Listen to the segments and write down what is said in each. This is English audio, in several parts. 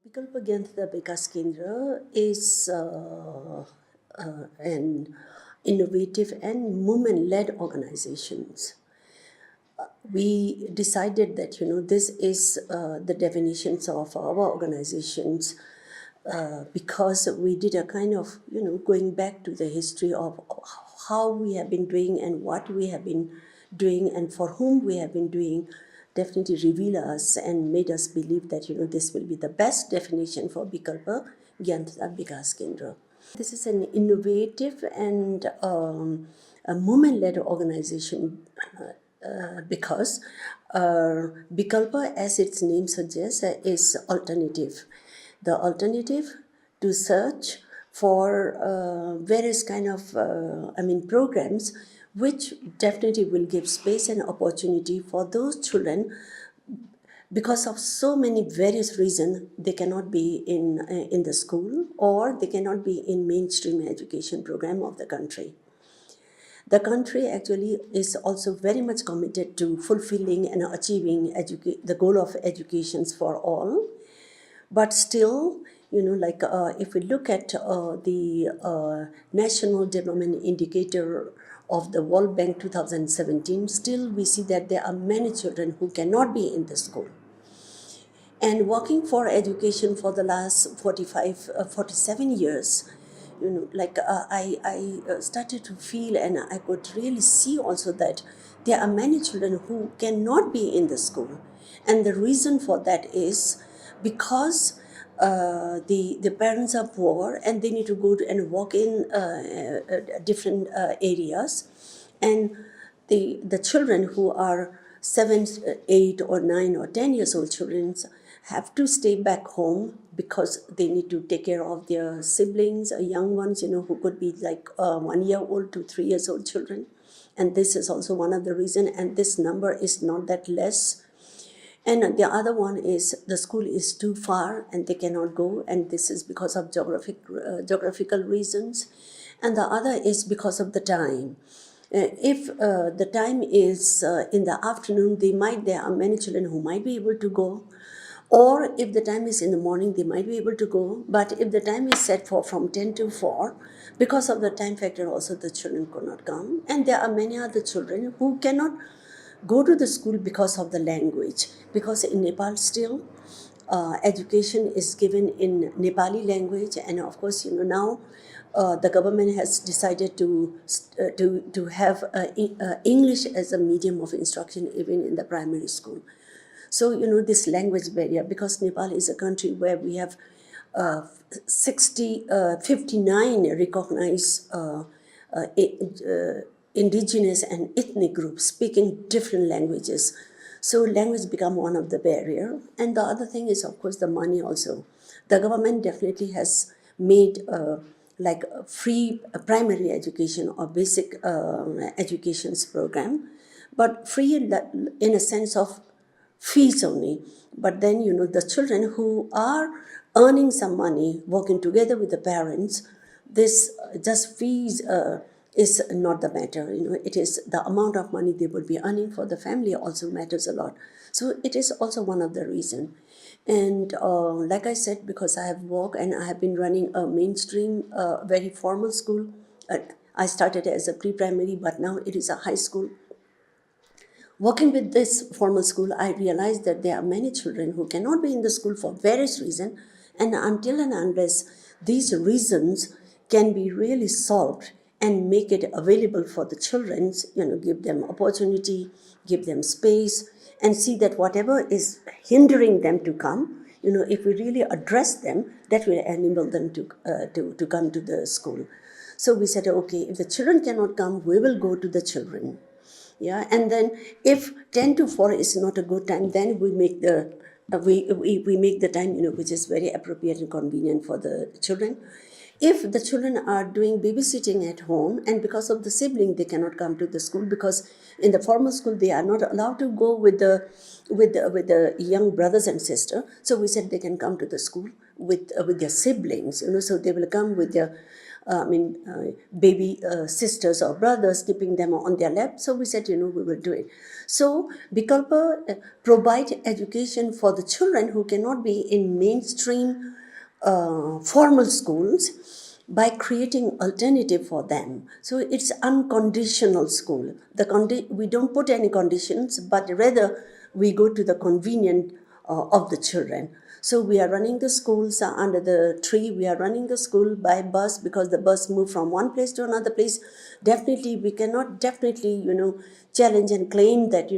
Bikalpa Bikas Kendra is an innovative and women-led organizations. We decided that this is the definitions of our organizations because we did a kind of going back to the history of how we have been doing and what we have been doing and for whom we have been doing. Definitely reveal us and made us believe that this will be the best definition for Bikalpa Gyan Bikas Kendra. This is an innovative and a women-led organization because Bikalpa, as its name suggests, is alternative. The alternative to search for various kind of programs which definitely will give space and opportunity for those children because of so many various reasons. They cannot be in the school or they cannot be in mainstream education program of the country. The country actually is also very much committed to fulfilling and achieving the goal of education for all. But still, if we look at the National Development Indicator of the World Bank 2017, still we see that there are many children who cannot be in the school. And working for education for the last 47 years, I started to feel and I could really see also that there are many children who cannot be in the school. And the reason for that is because the parents are poor and they need to go and work in different areas. And the children who are 7, 8 or 9 or 10 years old children have to stay back home because they need to take care of their siblings, young ones, who could be like 1 year old to 3 years old children. And this is also one of the reasons, and this number is not that less. And the other one is the school is too far and they cannot go, and this is because of geographical reasons. And the other is because of the time. If the time is in the afternoon, there are many children who might be able to go. Or if the time is in the morning, they might be able to go. But if the time is set for from 10 to 4, because of the time factor also the children could not come. And there are many other children who cannot go to the school because of the language. Because in Nepal still, education is given in Nepali language. And of course, now the government has decided to have English as a medium of instruction even in the primary school. So, this language barrier, because Nepal is a country where we have 59 recognized indigenous and ethnic groups speaking different languages. So language become one of the barrier. And the other thing is, of course, the money also. The government definitely has made like a free primary education or basic educations program, but free in a sense of fees only. But then, the children who are earning some money, working together with the parents, this just fees is not the matter. It is the amount of money they will be earning for the family also matters a lot. So it is also one of the reasons. And like I said, because I have worked and I have been running a mainstream, very formal school. I started as a pre-primary, but now it is a high school. Working with this formal school, I realized that there are many children who cannot be in the school for various reasons, and until and unless these reasons can be really solved and make it available for the children, give them opportunity, give them space, and see that whatever is hindering them to come, if we really address them, that will enable them to come to the school. So we said, okay, if the children cannot come, we will go to the children. Yeah, and then if 10 to 4 is not a good time, then we make the we make the time which is very appropriate and convenient for the children. If the children are doing babysitting at home and because of the sibling they cannot come to the school, because in the formal school they are not allowed to go with the young brothers and sisters, so we said they can come to the school with their siblings. So they will come with their baby sisters or brothers, keeping them on their lap. So we said, we will do it. So Bikalpa provide education for the children who cannot be in mainstream formal schools by creating alternative for them. So it's unconditional school. We don't put any conditions, but rather we go to the convenient of the children. So we are running the schools under the tree. We are running the school by bus because the bus move from one place to another place. Definitely, we cannot challenge and claim that,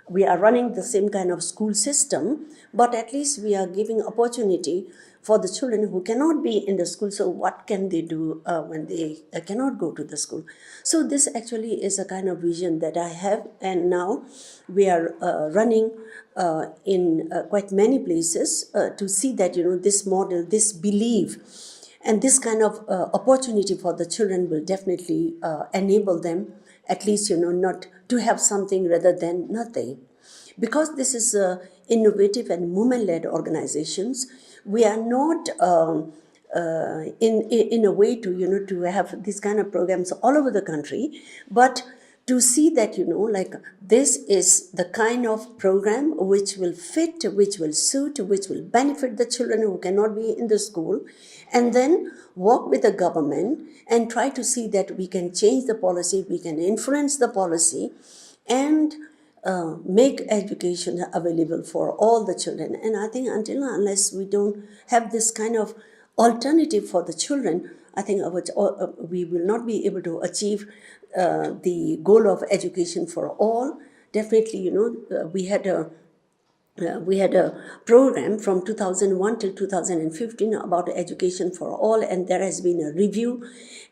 we are running the same kind of school system, but at least we are giving opportunity for the children who cannot be in the school. So what can they do when they cannot go to the school? So this actually is a kind of vision that I have, and now we are running in quite many places to see that, this model, this belief, and this kind of opportunity for the children will definitely enable them, at least, not to have something rather than nothing. Because this is innovative and women-led organizations, we are not in a way to, to have these kind of programs all over the country, but to see that, this is the kind of program which will fit, which will suit, which will benefit the children who cannot be in the school, and then work with the government and try to see that we can change the policy, we can influence the policy, and make education available for all the children. And I think unless we don't have this kind of alternative for the children, I think we will not be able to achieve the goal of education for all. Definitely, we had a program from 2001 till 2015 about education for all, and there has been a review,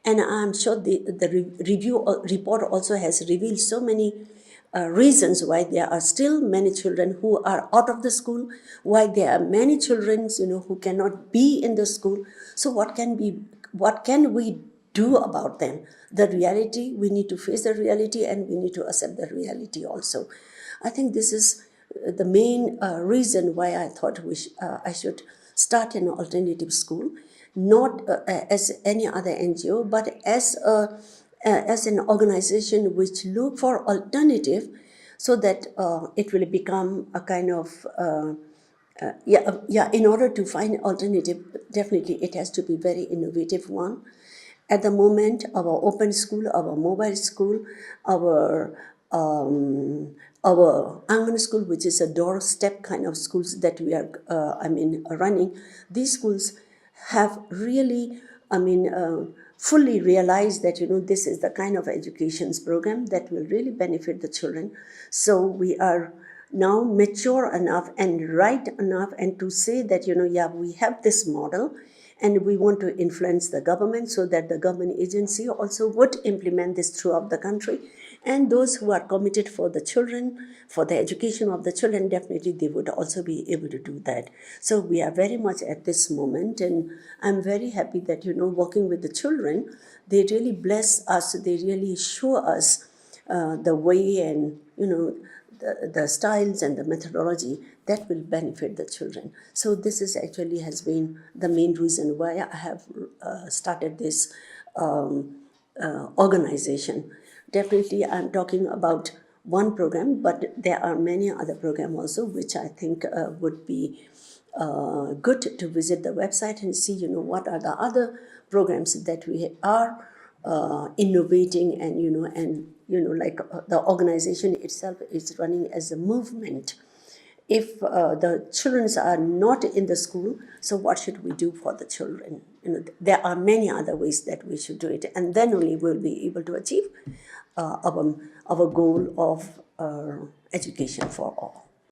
and I'm sure the review report also has revealed so many reasons why there are still many children who are out of the school, why there are many children who cannot be in the school. So what can we do about them? The reality, we need to face the reality, and we need to accept the reality also. I think this is the main reason why I thought I should start an alternative school, not as any other NGO, but as an organization which look for alternative, so that it will become a kind of in order to find alternative, definitely it has to be very innovative one. At the moment, our open school, our mobile school, our Aangan school, which is a doorstep kind of schools that we are running, these schools have really fully realized that this is the kind of education's program that will really benefit the children. So we are now mature enough and right enough and to say that we have this model, and we want to influence the government so that the government agency also would implement this throughout the country. And those who are committed for the children, for the education of the children, definitely they would also be able to do that. So we are very much at this moment, and I'm very happy that, working with the children, they really bless us, they really show us the way and, the styles and the methodology that will benefit the children. So this is actually has been the main reason why I have started this organization. Definitely I'm talking about one program, but there are many other programs also which I think would be good to visit the website and see, what are the other programs that we are innovating, and the organization itself is running as a movement. If the children are not in the school, so what should we do for the children? There are many other ways that we should do it, and then only we'll be able to achieve our goal of education for all.